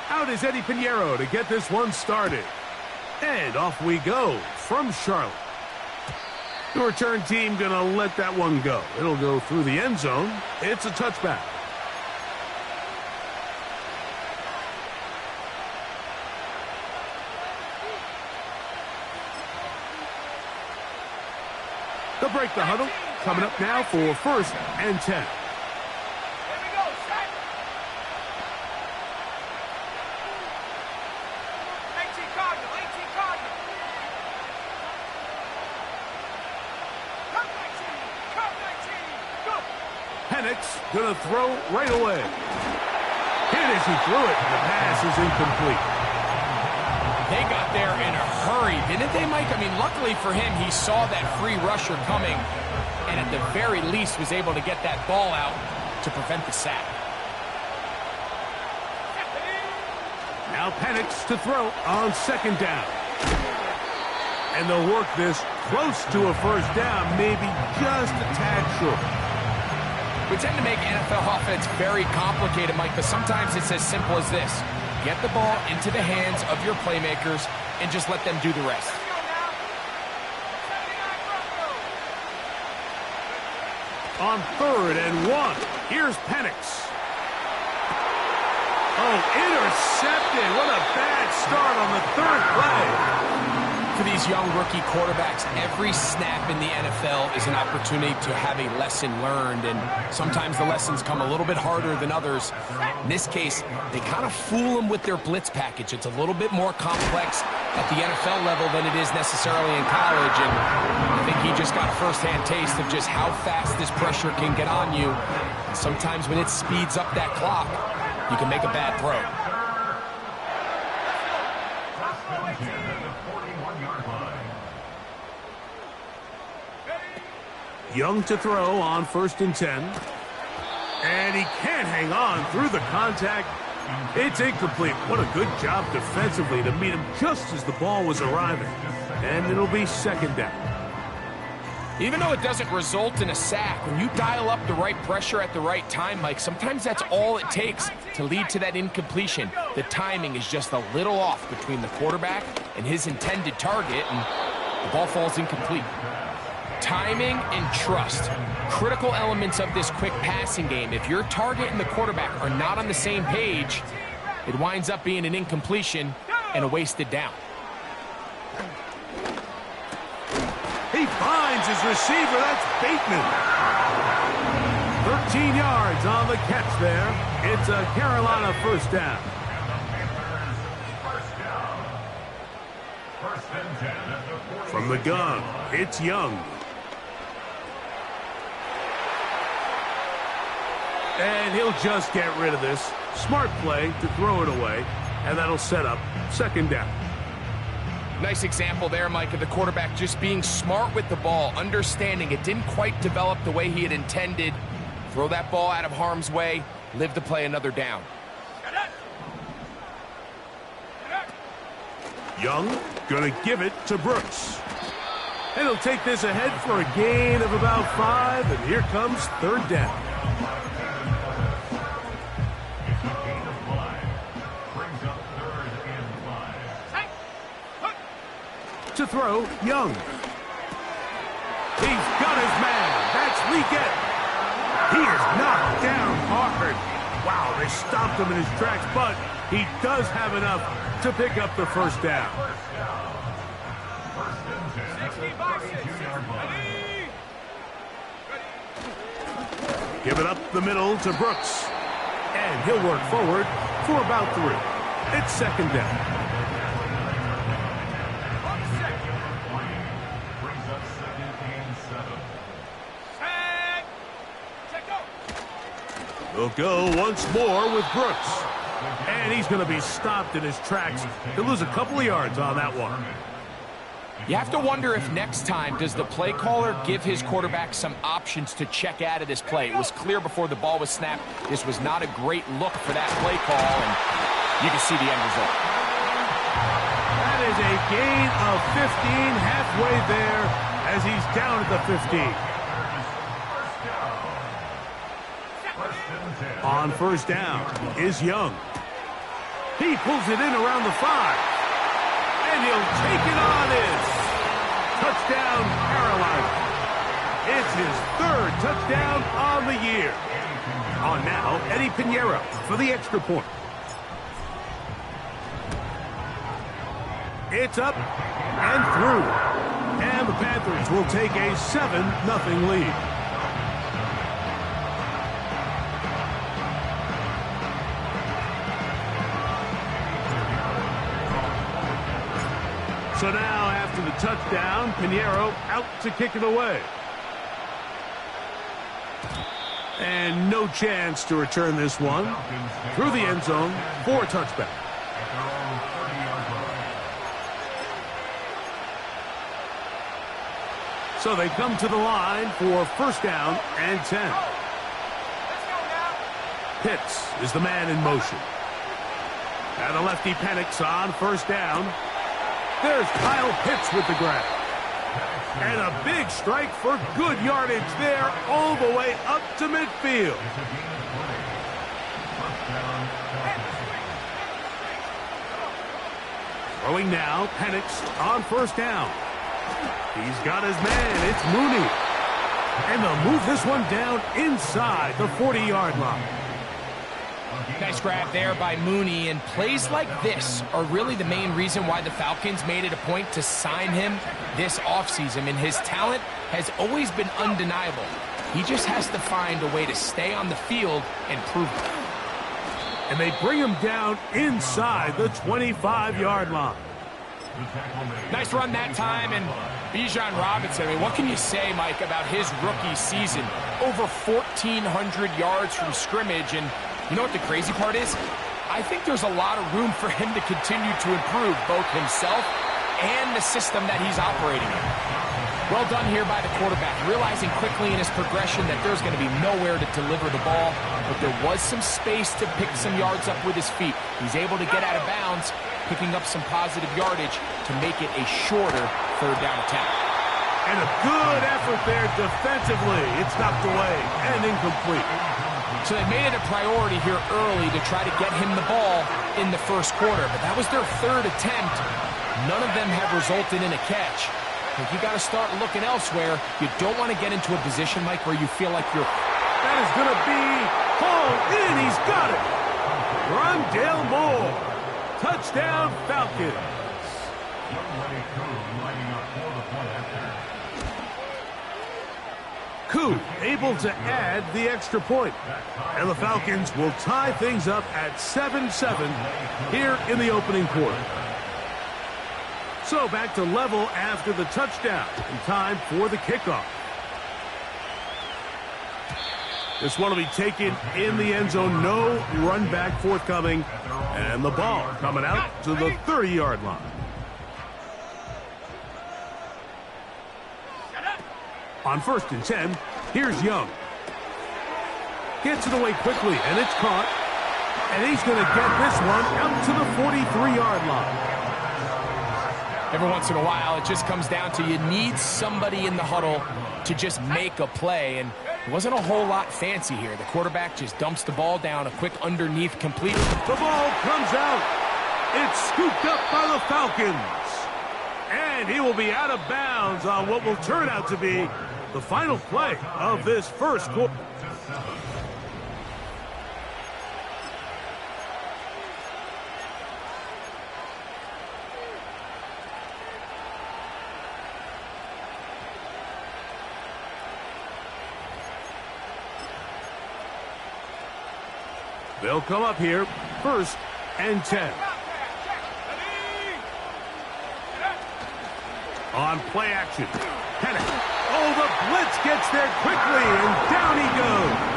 Out is Eddie Pinheiro to get this one started. And off we go from Charlotte. The return team going to let that one go. It'll go through the end zone. It's a touchback. They'll break the huddle. Coming up now for 1st and 10. Penix going to throw right away. Here it is, he threw it, and the pass is incomplete. They got there in a hurry, didn't they, Mike? I mean, luckily for him, he saw that free rusher coming, and at the very least was able to get that ball out to prevent the sack. Now Penix to throw on 2nd down. And they'll work this close to a 1st down, maybe just a tad short. We tend to make NFL offense very complicated, Mike, but sometimes it's as simple as this. Get the ball into the hands of your playmakers and just let them do the rest. On 3rd and 1, here's Penix. Oh, intercepted. What a bad start on the 3rd play. For these young rookie quarterbacks, every snap in the NFL is an opportunity to have a lesson learned, and sometimes the lessons come a little bit harder than others. In this case, they kind of fool them with their blitz package. It's a little bit more complex at the NFL level than it is necessarily in college, and I think he just got a first-hand taste of just how fast this pressure can get on you. And sometimes when it speeds up that clock, you can make a bad throw. Young to throw on 1st and 10. And he can't hang on through the contact. It's incomplete. What a good job defensively to meet him just as the ball was arriving. And it'll be 2nd down. Even though it doesn't result in a sack, when you dial up the right pressure at the right time, Mike, sometimes that's all it takes to lead to that incompletion. The timing is just a little off between the quarterback and his intended target, and the ball falls incomplete. Timing and trust, critical elements of this quick passing game. If your target and the quarterback are not on the same page, it winds up being an incompletion and a wasted down. He finds his receiver. That's Bateman. 13 yards on the catch there. It's a Carolina 1st down. From the gun, it's Young. And he'll just get rid of this. Smart play to throw it away, and that'll set up 2nd down. Nice example there, Mike, of the quarterback just being smart with the ball, understanding it didn't quite develop the way he had intended. Throw that ball out of harm's way, live to play another down. Young gonna give it to Brooks. And he'll take this ahead for a gain of about 5, and here comes 3rd down. To throw, Young. He's got his man. That's Legette. He is knocked down hard. Wow, they stopped him in his tracks, but he does have enough to pick up the 1st down. Give it up the middle to Brooks. And he'll work forward for about 3. It's 2nd down. They'll go once more with Brooks. And he's going to be stopped in his tracks. He'll lose a couple of yards on that one. You have to wonder if next time, does the play caller give his quarterback some options to check out of this play? It was clear before the ball was snapped. This was not a great look for that play call, and you can see the end result. That is a gain of 15 halfway there as he's down at the 15. On first down is Young. He pulls it in around the 5. And he'll take it on in. Touchdown, Carolina. It's his 3rd touchdown on the year. On now, Eddie Pinheiro for the extra point. It's up and through. And the Panthers will take a 7-0 lead. So now, after the touchdown, Pinheiro out to kick it away. And no chance to return this one. Through the end zone for a touchback. So they come to the line for first down and 10. Pitts is the man in motion. And the lefty panics on first down. There's Kyle Pitts with the grab. And a big strike for good yardage there all the way up to midfield. Throwing now, Penix on first down. He's got his man, it's Mooney. And they'll move this one down inside the 40-yard line. Nice grab there by Mooney, and plays like this are really the main reason why the Falcons made it a point to sign him this offseason. And his talent has always been undeniable. He just has to find a way to stay on the field and prove it. And they bring him down inside the 25-yard line. Nice run that time, and Bijan Robinson, I mean, what can you say, Mike, about his rookie season? Over 1,400 yards from scrimmage, and you know what the crazy part is? I think there's a lot of room for him to continue to improve both himself and the system that he's operating in. Well done here by the quarterback, realizing quickly in his progression that there's going to be nowhere to deliver the ball, but there was some space to pick some yards up with his feet. He's able to get out of bounds, picking up some positive yardage to make it a shorter third down attempt. And a good effort there defensively. It's knocked away and incomplete. So they made it a priority here early to try to get him the ball in the first quarter, but that was their 3rd attempt. None of them have resulted in a catch. If you got to start looking elsewhere, you don't want to get into a position, Mike, where you feel like you're... That is going to be hauled in. He's got it. Rondale Moore. Touchdown, Falcons. Koo able to add the extra point. And the Falcons will tie things up at 7-7 here in the opening quarter. So back to level after the touchdown. And time for the kickoff. This one will be taken in the end zone. No run back forthcoming. And the ball coming out to the 30-yard line. On first and 10, here's Young. Gets it away quickly, and it's caught. And he's going to get this one out to the 43-yard line. Every once in a while, it just comes down to you need somebody in the huddle to just make a play, and it wasn't a whole lot fancy here. The quarterback just dumps the ball down, a quick underneath complete. The ball comes out. It's scooped up by the Falcons. And he will be out of bounds on what will turn out to be the final play of this first quarter. They'll come up here, first and 10. On play action, Penix. Oh, the blitz gets there quickly, and down he goes.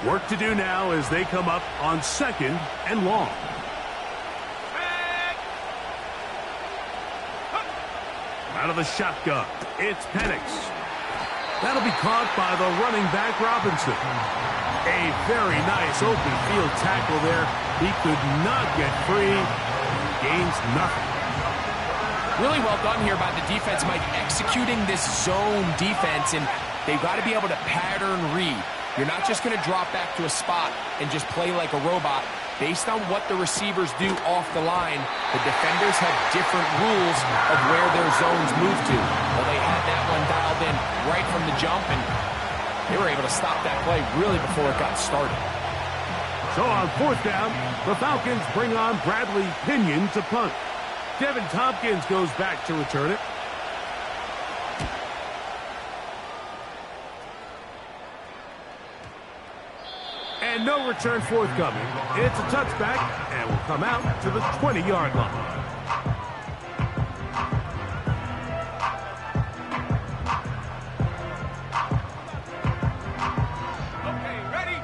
Work to do now as they come up on second and long. Out of the shotgun, it's Penix. That'll be caught by the running back Robinson. A very nice open field tackle there. He could not get free. Gains nothing. Really well done here by the defense, Mike, executing this zone defense, and they've got to be able to pattern read. You're not just going to drop back to a spot and just play like a robot. Based on what the receivers do off the line, the defenders have different rules of where their zones move to. Well, they had that one dialed in right from the jump, and they were able to stop that play really before it got started. So on fourth down, the Falcons bring on Bradley Pinion to punt. Devin Tompkins goes back to return it. And no return forthcoming. It's a touchback, and will come out to the 20-yard line. Okay, ready?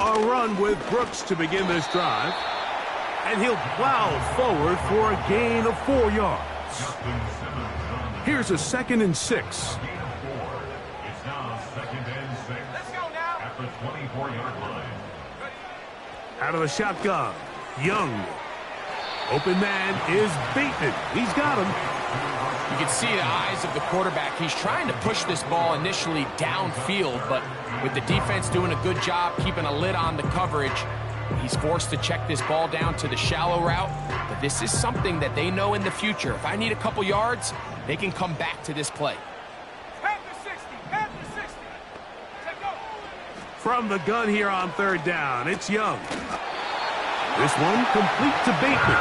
A run with Brooks to begin this drive. And he'll plow forward for a gain of 4 yards. Here's a 2nd and 6. It's now 2nd and 6. Let's go now. At the 24-yard line. Out of the shotgun, Young. Open man is Bateman. He's got him. You can see the eyes of the quarterback. He's trying to push this ball initially downfield, but with the defense doing a good job keeping a lid on the coverage, he's forced to check this ball down to the shallow route. But this is something that they know in the future. If I need a couple yards, they can come back to this play. From the gun here on 3rd down, it's Young. This one complete to Bateman.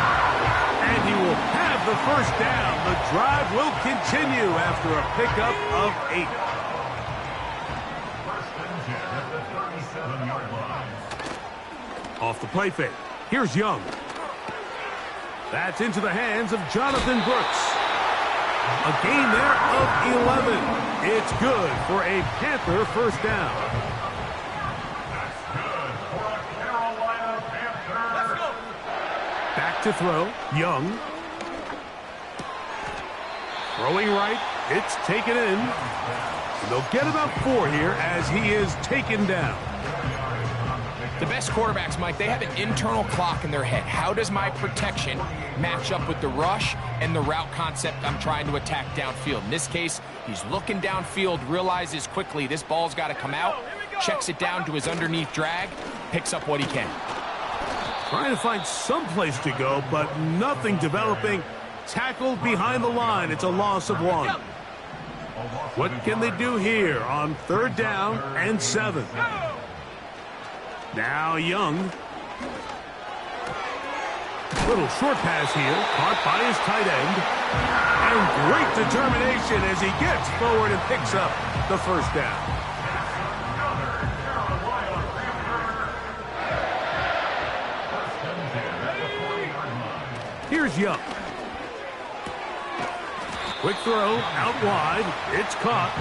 And he will have the 1st down. The drive will continue after a pickup of 8. 1st and 10 at the 37-yard line. Off the play fake. Here's Young. That's into the hands of Jonathan Brooks. A gain there of 11. It's good for a Panther 1st down. That's good for a Carolina Panther. Let's go. Back to throw. Young. Throwing right. It's taken in. And they'll get about 4 here as he is taken down. The best quarterbacks, Mike, they have an internal clock in their head. How does my protection match up with the rush and the route concept I'm trying to attack downfield? In this case, he's looking downfield, realizes quickly this ball's got to come out, checks it down to his underneath drag, picks up what he can. Trying to find some place to go, but nothing developing. Tackled behind the line. It's a loss of 1. What can they do here on 3rd down and 7? Now Young. Little short pass here, caught by his tight end. And great determination as he gets forward and picks up the 1st down. Here's Young. Quick throw, out wide. It's caught.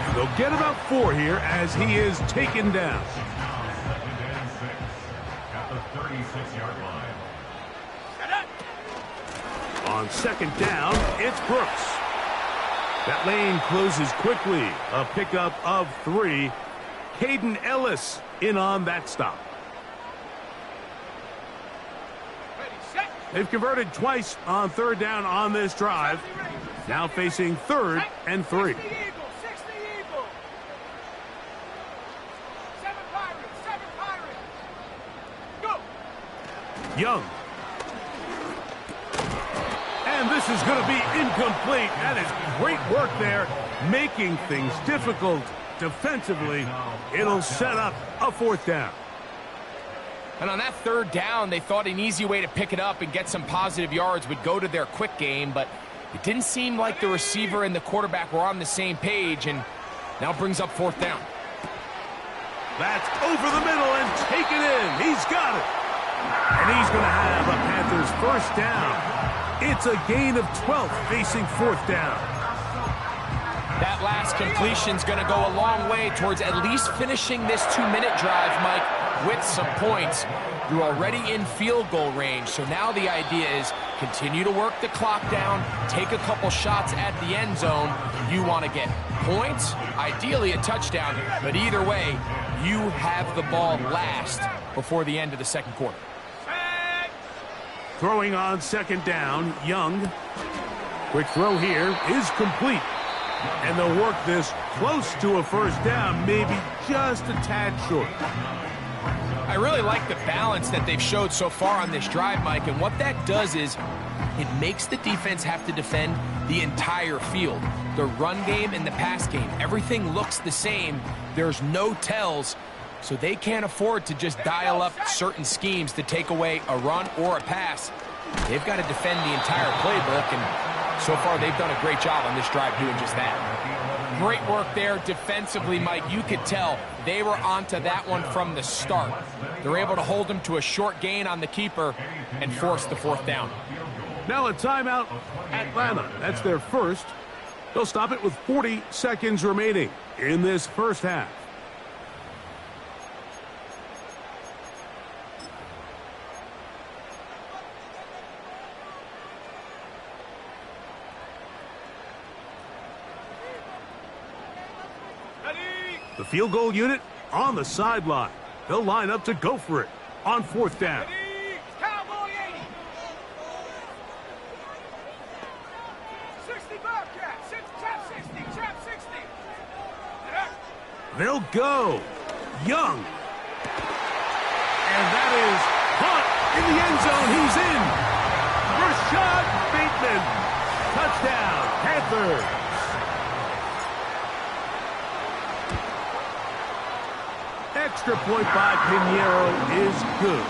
And they'll get about 4 here as he is taken down. 2nd and 6 at the 36-yard line. On 2nd down, it's Brooks. That lane closes quickly. A pickup of 3. Caden Ellis in on that stop. They've converted twice on 3rd down on this drive. Now facing 3rd and 3. Young. And this is going to be incomplete. That is great work there, making things difficult defensively. It'll set up a 4th down. And on that 3rd down, they thought an easy way to pick it up and get some positive yards would go to their quick game, but it didn't seem like the receiver and the quarterback were on the same page, and now brings up 4th down. That's over the middle and taken in. He's got it. And he's going to have a Panthers 1st down. It's a gain of 12 facing 4th down. That last completion's going to go a long way towards at least finishing this 2-minute drive, Mike. with some points. You're already in field goal range, so now the idea is continue to work the clock down, take a couple shots at the end zone. You want to get points, ideally a touchdown, but either way, you have the ball last before the end of the second quarter. Throwing on second down, Young. Quick throw here is complete. And they'll work this close to a first down, maybe just a tad short. I really like the balance that they've showed so far on this drive, Mike, and what that does is it makes the defense have to defend the entire field. The run game and the pass game, everything looks the same. There's no tells, so they can't afford to just dial up certain schemes to take away a run or a pass. They've got to defend the entire playbook, and so far they've done a great job on this drive doing just that. Great work there defensively, Mike. You could tell they were onto that one from the start. They're able to hold them to a short gain on the keeper and force the fourth down. Now a timeout, Atlanta. That's their first. They'll stop it with 40 seconds remaining in this first half. The field goal unit on the sideline. They'll line up to go for it on fourth down. They'll go. Young. And that is caught in the end zone. He's in. Rashad Bateman. Touchdown, Panthers. Extra point by Pinheiro is good.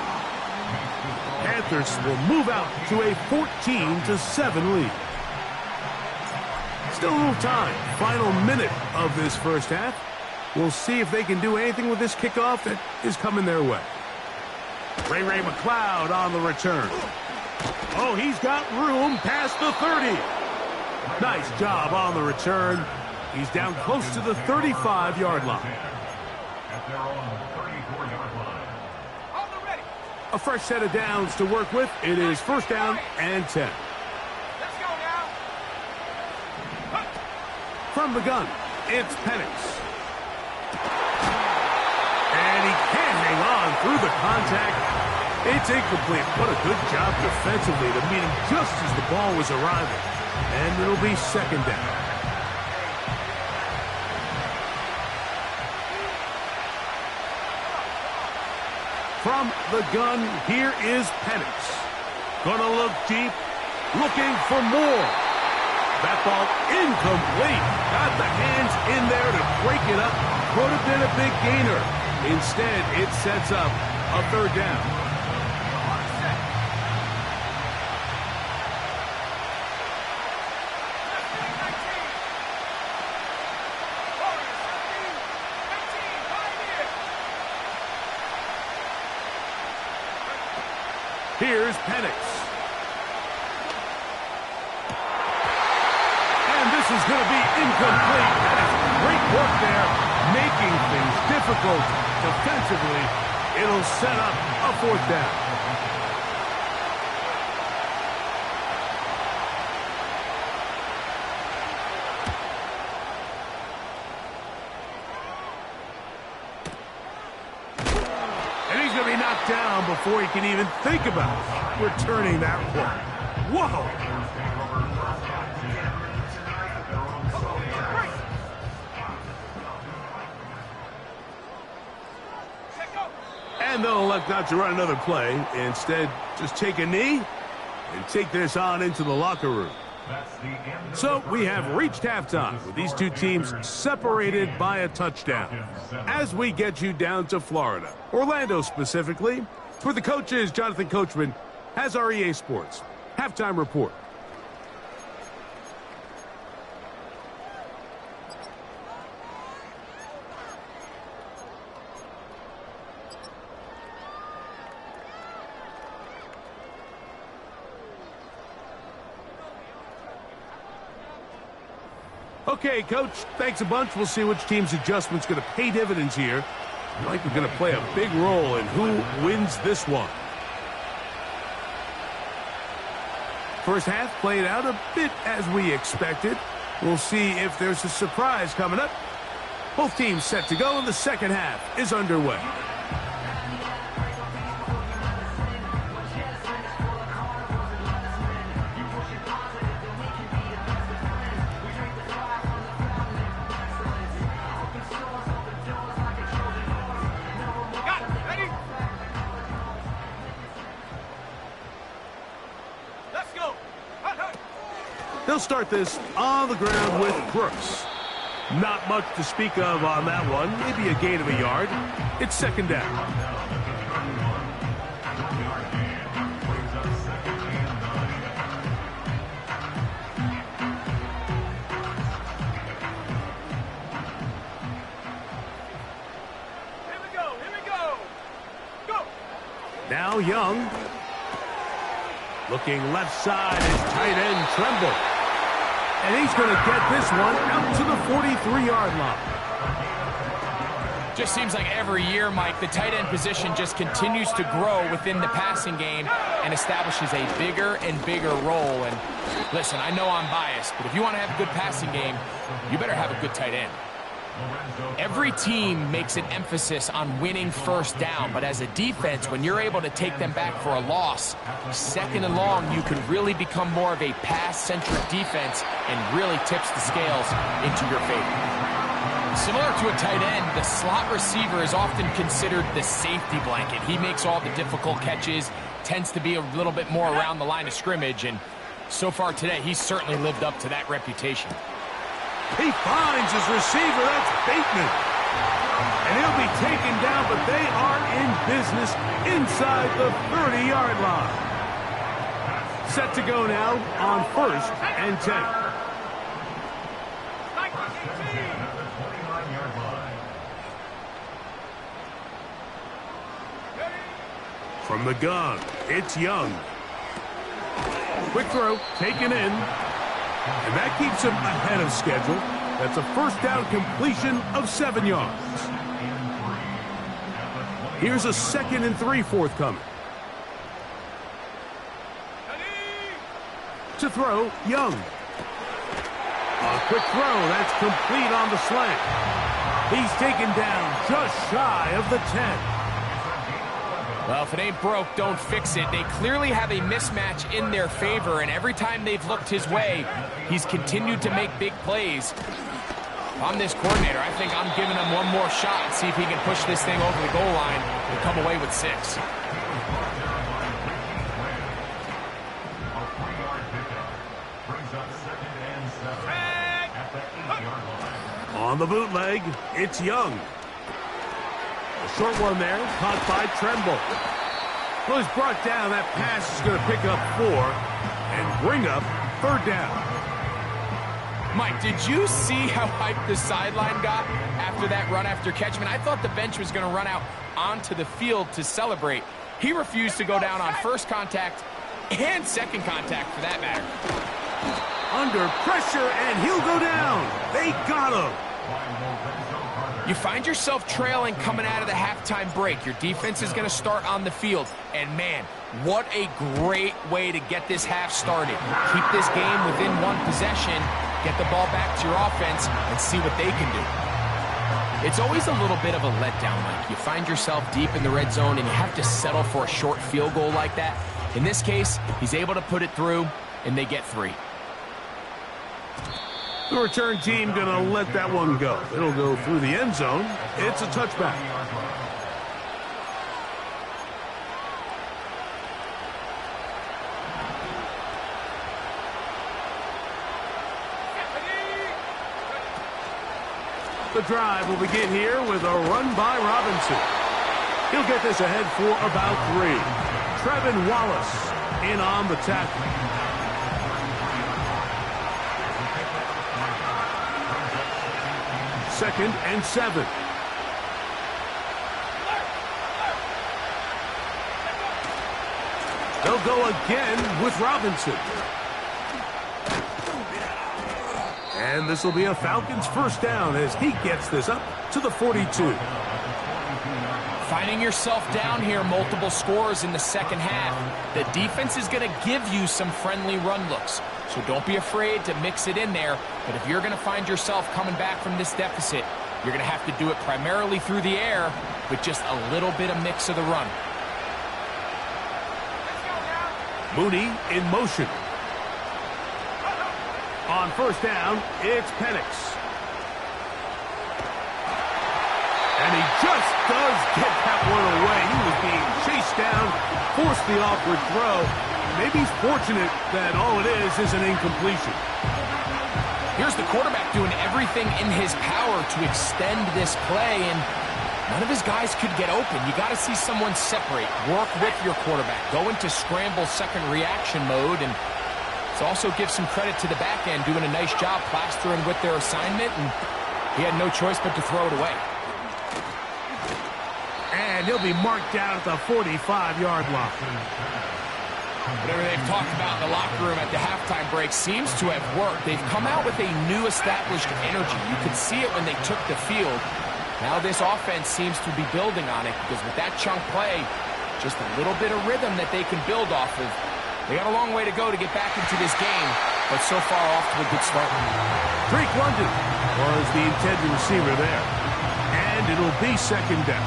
Panthers will move out to a 14-7 lead. Still a little time. Final minute of this first half. We'll see if they can do anything with this kickoff that is coming their way. Ray McCloud on the return. Oh, he's got room past the 30. Nice job on the return. He's down close to the 35-yard line. A fresh set of downs to work with. It is first down and 10. Let's go now. From the gun, it's Penix. And he can't hang on through the contact. It's incomplete. What a good job defensively to meet him just as the ball was arriving. And it'll be second down. From the gun, here is Penix. Gonna look deep, looking for more. That ball incomplete. Got the hands in there to break it up. Could have been a big gainer. Instead, it sets up a third down. Here's Penix. And this is going to be incomplete. That is great work there, making things difficult defensively. It'll set up a fourth down. Down before he can even think about returning that one. Whoa! And they'll elect not to run another play. Instead, just take a knee and take this on into the locker room. So we have reached halftime with these two teams separated by a touchdown. As we get you down to Florida, Orlando specifically, for the coaches, Jonathan Coachman has our EA Sports halftime report. Okay, Coach, thanks a bunch. We'll see which team's adjustment's going to pay dividends here Likely going to play a big role in who wins this one. First half played out a bit as we expected. We'll see if there's a surprise coming up. Both teams set to go, and the second half is underway. They'll start this on the ground with Brooks. Not much to speak of on that one. Maybe a gain of a yard. It's second down. Here we go. Here we go. Go. Now Young. Looking left side is tight end Tremble. And he's going to get this one out to the 43-yard line. Just seems like every year, Mike, the tight end position just continues to grow within the passing game and establishes a bigger and bigger role. And listen, I know I'm biased, but if you want to have a good passing game, you better have a good tight end. Every team makes an emphasis on winning first down, but as a defense, when you're able to take them back for a loss, second and long, you can really become more of a pass-centric defense and really tips the scales into your favor. Similar to a tight end, the slot receiver is often considered the safety blanket. He makes all the difficult catches, tends to be a little bit more around the line of scrimmage, and so far today, he's certainly lived up to that reputation. He finds his receiver. That's Bateman. And he'll be taken down, but they are in business inside the 30-yard line. Set to go now on first and 10. From the gun, it's Young. Quick throw, taken in. And that keeps him ahead of schedule. That's a first down completion of 7 yards. Here's a 2nd and 3 forthcoming. To throw, Young. A quick throw, that's complete on the slant. He's taken down just shy of the 10. Well, if it ain't broke, don't fix it. They clearly have a mismatch in their favor, and every time they've looked his way, he's continued to make big plays. If I'm this coordinator, I think I'm giving him one more shot and see if he can push this thing over the goal line and come away with 6. On the bootleg, it's Young. A short one there, caught by Tremble. Well, he's brought down. That pass is going to pick up 4 and bring up 3rd down. Mike, did you see how hyped the sideline got after that run after catch? I thought the bench was going to run out onto the field to celebrate. He refused to go down on first contact and second contact, for that matter. Under pressure, and he'll go down. They got him. You find yourself trailing coming out of the halftime break. Your defense is going to start on the field. And, man, what a great way to get this half started. Keep this game within one possession, get the ball back to your offense, and see what they can do. It's always a little bit of a letdown, Mike. You find yourself deep in the red zone, and you have to settle for a short field goal like that. In this case, he's able to put it through, and they get 3. The return team going to let that one go. It'll go through the end zone. It's a touchback. The drive will begin here with a run by Robinson. He'll get this ahead for about 3. Trevin Wallace in on the tackle. Second and 7. They'll go again with Robinson. And this will be a Falcons first down as he gets this up to the 42. Finding yourself down here multiple scores in the second half, the defense is going to give you some friendly run looks. So don't be afraid to mix it in there. But if you're going to find yourself coming back from this deficit, you're going to have to do it primarily through the air with just a little bit of mix of the run. Mooney in motion. On first down, it's Penix. And he just does get that one away. He was being chased down, forced the awkward throw. Maybe he's fortunate that all it is an incompletion. Here's the quarterback doing everything in his power to extend this play, and none of his guys could get open. You got to see someone separate, work with your quarterback, go into scramble second reaction mode, and also give some credit to the back end, doing a nice job plastering with their assignment, and he had no choice but to throw it away. And he'll be marked down at the 45-yard line. Whatever they've talked about in the locker room at the halftime break seems to have worked. They've come out with a new established energy. You could see it when they took the field. Now this offense seems to be building on it, because with that chunk play, just a little bit of rhythm that they can build off of. They got a long way to go to get back into this game, but so far off to a good start. Drake London was the intended receiver there. And it'll be second down.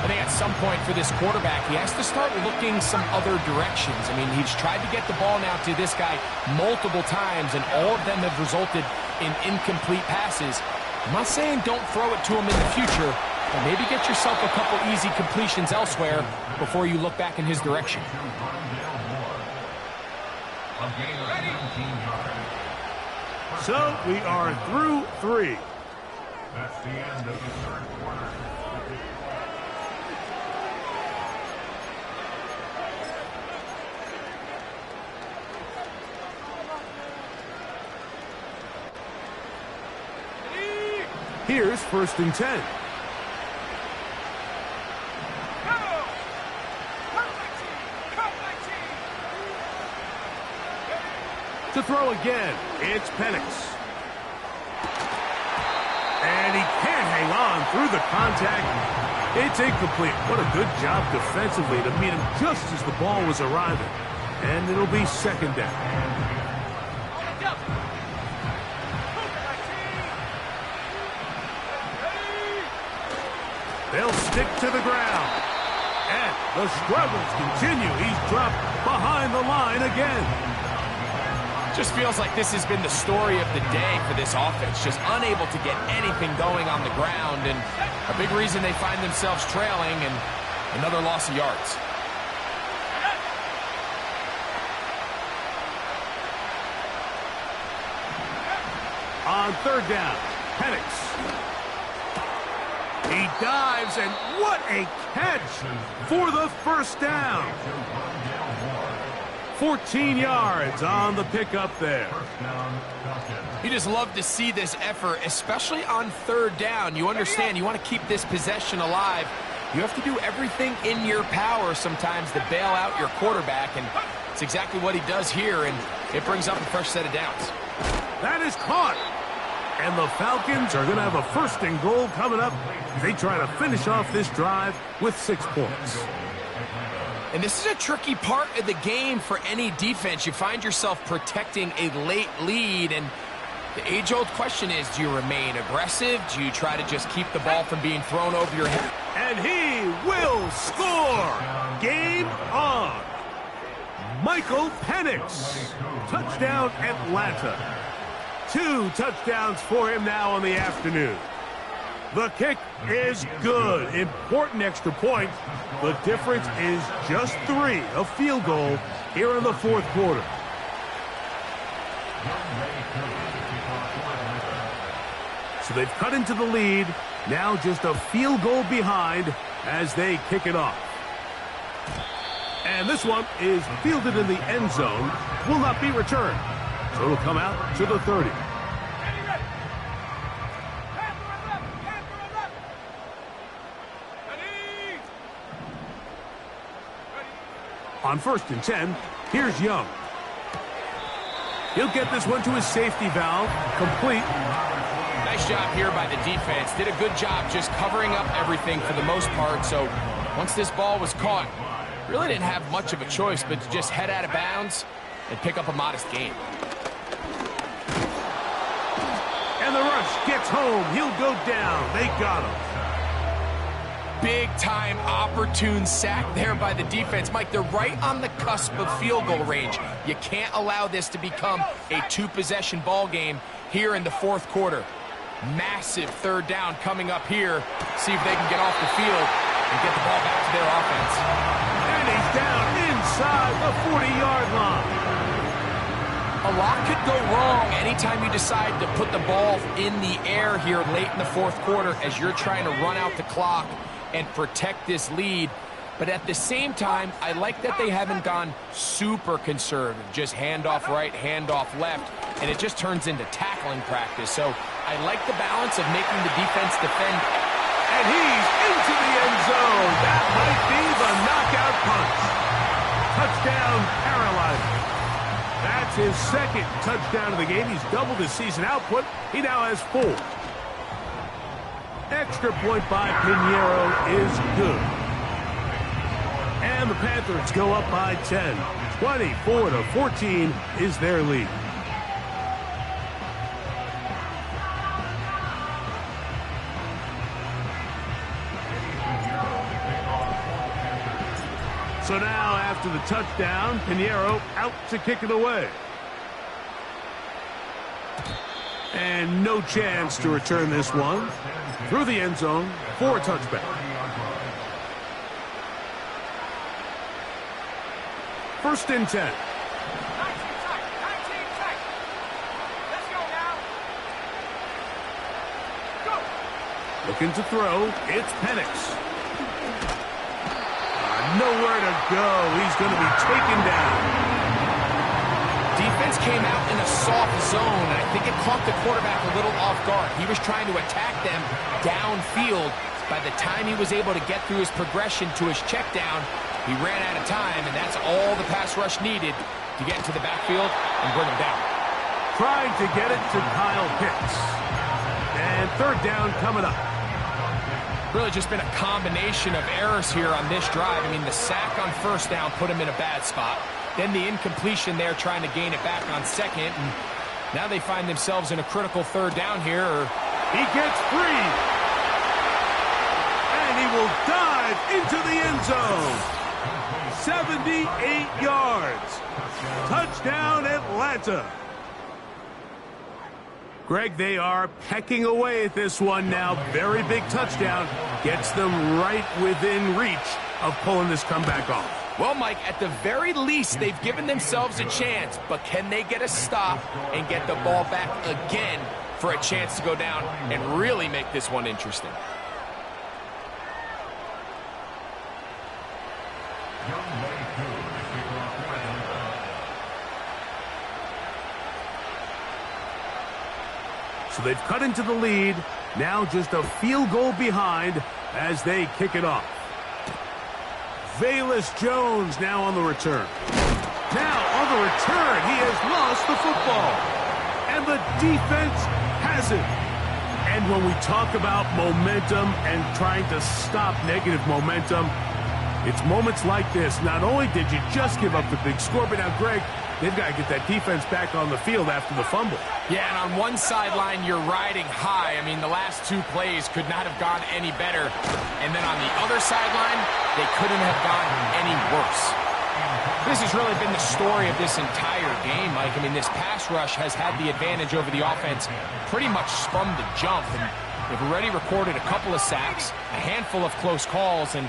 I think at some point for this quarterback, he has to start looking some other directions. I mean, he's tried to get the ball now to this guy multiple times, and all of them have resulted in incomplete passes. I'm not saying don't throw it to him in the future, but maybe get yourself a couple easy completions elsewhere before you look back in his direction. So we are through 3. That's the end of the third quarter. Here's first and 10. To throw again, it's Penix. And he can't hang on through the contact. It's incomplete. What a good job defensively to meet him just as the ball was arriving. And it'll be second down. They'll stick to the ground. And the struggles continue. He's dropped behind the line again. Just feels like this has been the story of the day for this offense. Just unable to get anything going on the ground. And a big reason they find themselves trailing, and another loss of yards. On third down, Penix. He dives, and what a catch for the first down. 14 yards on the pickup there. You just love to see this effort, especially on third down. You understand, you want to keep this possession alive. You have to do everything in your power sometimes to bail out your quarterback, and it's exactly what he does here, and it brings up a fresh set of downs. That is caught. And the Falcons are going to have a first and goal coming up. They try to finish off this drive with 6 points. And this is a tricky part of the game for any defense. You find yourself protecting a late lead, and the age-old question is, do you remain aggressive? Do you try to just keep the ball from being thrown over your head? And he will score! Game on! Michael Penix. Touchdown, Atlanta. 2 touchdowns for him now on the afternoon. The kick is good. Important extra point. The difference is just 3, a field goal here in the fourth quarter. So they've cut into the lead. Now just a field goal behind as they kick it off. And this one is fielded in the end zone. Will not be returned. So it'll come out to the 30. On first and 10, here's Young. He'll get this one to his safety valve, complete. Nice job here by the defense. Did a good job just covering up everything for the most part. So once this ball was caught, really didn't have much of a choice but to just head out of bounds and pick up a modest gain. And the rush gets home. He'll go down. They got him. Big-time opportune sack there by the defense. Mike, they're right on the cusp of field goal range. You can't allow this to become a two-possession ball game here in the fourth quarter. Massive third down coming up here. See if they can get off the field and get the ball back to their offense. And he's down inside the 40-yard line. A lot could go wrong anytime you decide to put the ball in the air here late in the fourth quarter as you're trying to run out the clock and protect this lead. But at the same time, I like that they haven't gone super conservative. Just handoff right, handoff left, and it just turns into tackling practice. So I like the balance of making the defense defend. And he's into the end zone. That might be the knockout punch. Touchdown, Carolina. That's his second touchdown of the game. He's doubled his season output. He now has 4. Extra point by Pinheiro is good. And the Panthers go up by 10. 24-14 is their lead. So now, after the touchdown, Pinheiro out to kick it away. And no chance to return this one. Through the end zone for a touchback. First and 10. 19 tight. 19 tight. Let's go now. Go. Looking to throw. It's Penix. Nowhere to go. He's going to be taken down. Defense came out in a soft zone, and I think it caught the quarterback a little off guard. He was trying to attack them downfield. By the time he was able to get through his progression to his check down, he ran out of time, and that's all the pass rush needed to get into the backfield and bring him down. Trying to get it to Kyle Pitts. And third down coming up. Really just been a combination of errors here on this drive. I mean, the sack on first down put him in a bad spot. Then the incompletion there trying to gain it back on second. And now they find themselves in a critical third down here. He gets free. And he will dive into the end zone. 78 yards. Touchdown, Atlanta. Greg, they are pecking away at this one now. Very big touchdown. Gets them right within reach of pulling this comeback off. Well, Mike, at the very least, they've given themselves a chance. But can they get a stop and get the ball back again for a chance to go down and really make this one interesting? So they've cut into the lead. Now just a field goal behind as they kick it off. Velus Jones now on the return. Now on the return, he has lost the football. And the defense has it. And when we talk about momentum and trying to stop negative momentum, it's moments like this. Not only did you just give up the big score, but now, Greg, they've got to get that defense back on the field after the fumble. Yeah, and on one sideline, you're riding high. I mean, the last 2 plays could not have gone any better. And then on the other sideline, they couldn't have gone any worse. This has really been the story of this entire game, Mike. I mean, this pass rush has had the advantage over the offense pretty much from the jump. And they've already recorded a couple of sacks, a handful of close calls, and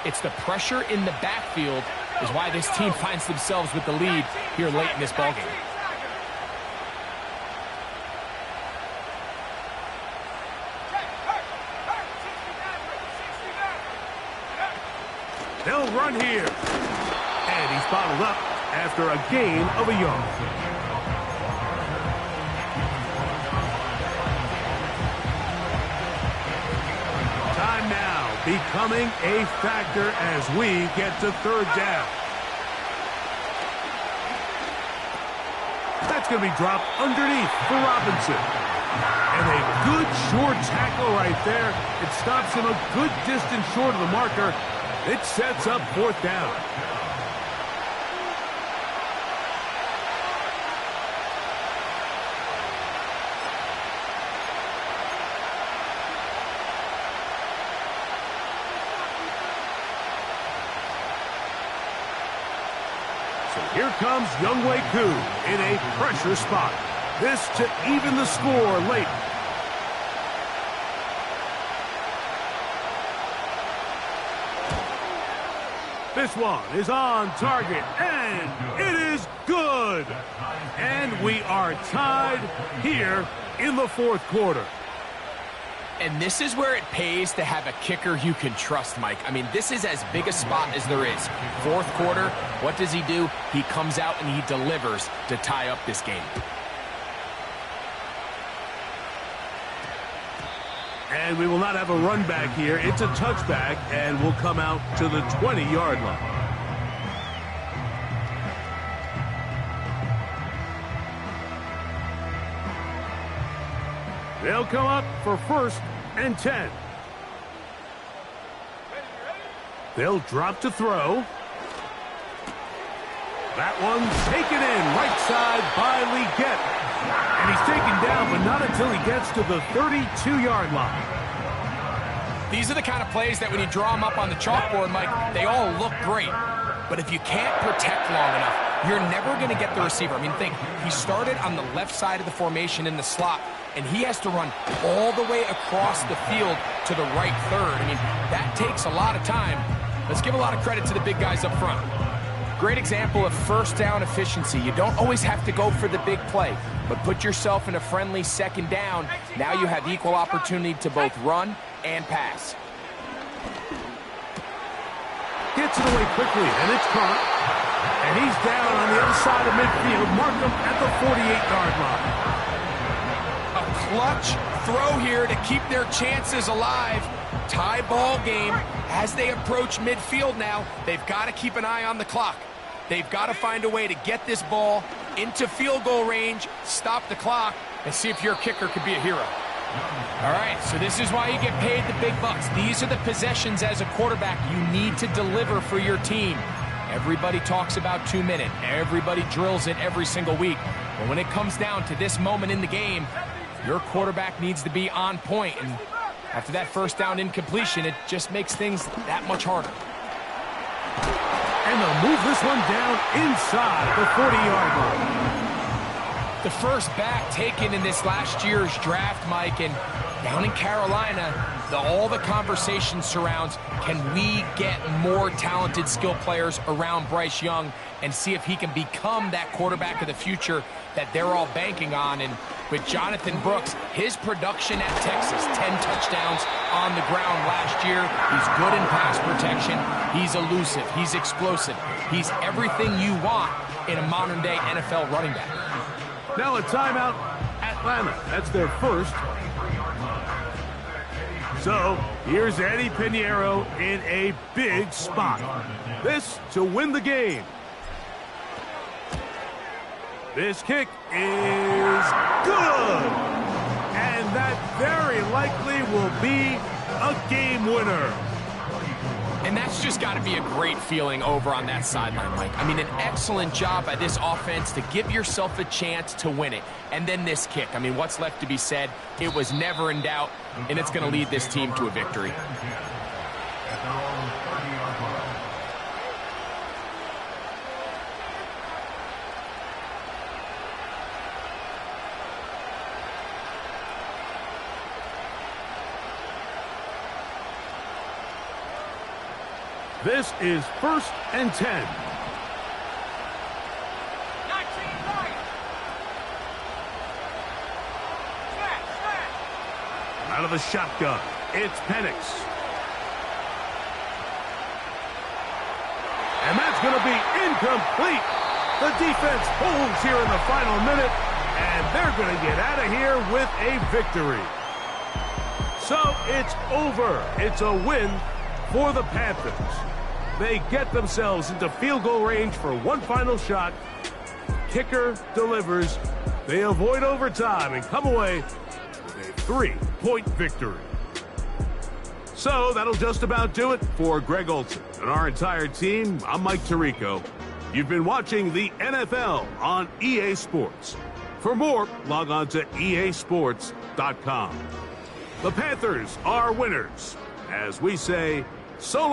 it's the pressure in the backfield is why this team finds themselves with the lead here late in this ballgame. They'll run here. And he's bottled up after a gain of a yard. Time now becoming a factor as we get to third down. That's going to be dropped underneath for Robinson. And a good short tackle right there. It stops him a good distance short of the marker. It sets up 4th down. So here comes Younghoe Koo in a pressure spot. This to even the score late. This one is on target, and it is good. And we are tied here in the 4th quarter. And this is where it pays to have a kicker you can trust, Mike. I mean, this is as big a spot as there is. 4th quarter, what does he do? He comes out and he delivers to tie up this game. And we will not have a run back here. It's a touchback, and we'll come out to the 20-yard line. They'll come up for 1st and 10. They'll drop to throw. That one's taken in right side by Legette. And he's taken down, but not until he gets to the 32-yard line. These are the kind of plays that when you draw them up on the chalkboard, Mike, they all look great. But if you can't protect long enough, you're never going to get the receiver. I mean, think, he started on the left side of the formation in the slot, and he has to run all the way across the field to the right third. I mean, that takes a lot of time. Let's give a lot of credit to the big guys up front. Great example of 1st down efficiency. You don't always have to go for the big play, but put yourself in a friendly 2nd down. Now you have equal opportunity to both run and pass. Gets it away quickly, and it's caught. And he's down on the other side of midfield. Mark him at the 48-yard line. A clutch throw here to keep their chances alive. Tie ball game as they approach midfield now. They've got to keep an eye on the clock. They've got to find a way to get this ball into field goal range, stop the clock, and see if your kicker could be a hero. All right, so this is why you get paid the big bucks. These are the possessions as a quarterback you need to deliver for your team. Everybody talks about 2-minute. Everybody drills it every single week. But when it comes down to this moment in the game, your quarterback needs to be on point. And after that 1st down incompletion, it just makes things that much harder. And they'll move this one down inside the 40-yard line. The first back taken in this last year's draft, Mike, and down in Carolina, all the conversation surrounds, can we get more talented skill players around Bryce Young and see if he can become that quarterback of the future that they're all banking on. And with Jonathan Brooks, his production at Texas, 10 touchdowns on the ground last year. He's good in pass protection. He's elusive. He's explosive. He's everything you want in a modern-day NFL running back. Now a timeout, Atlanta. That's their 1st. So here's Eddie Pinheiro in a big spot. This to win the game. This kick is good. And that very likely will be a game winner. And that's just got to be a great feeling over on that sideline, Mike. I mean, an excellent job by this offense to give yourself a chance to win it. And then this kick. I mean, what's left to be said? It was never in doubt, and it's going to lead this team to a victory. This is 1st and 10. 19 right. Snap. Out of the shotgun, it's Penix. And that's going to be incomplete. The defense holds here in the final minute, and they're going to get out of here with a victory. So it's over. It's a win for the Panthers. They get themselves into field goal range for one final shot. Kicker delivers. They avoid overtime and come away 3-point victory. So that'll just about do it for Greg Olsen and our entire team. I'm Mike Tirico. You've been watching the NFL on EA Sports. For more, log on to easports.com. The Panthers are winners. As we say, so long.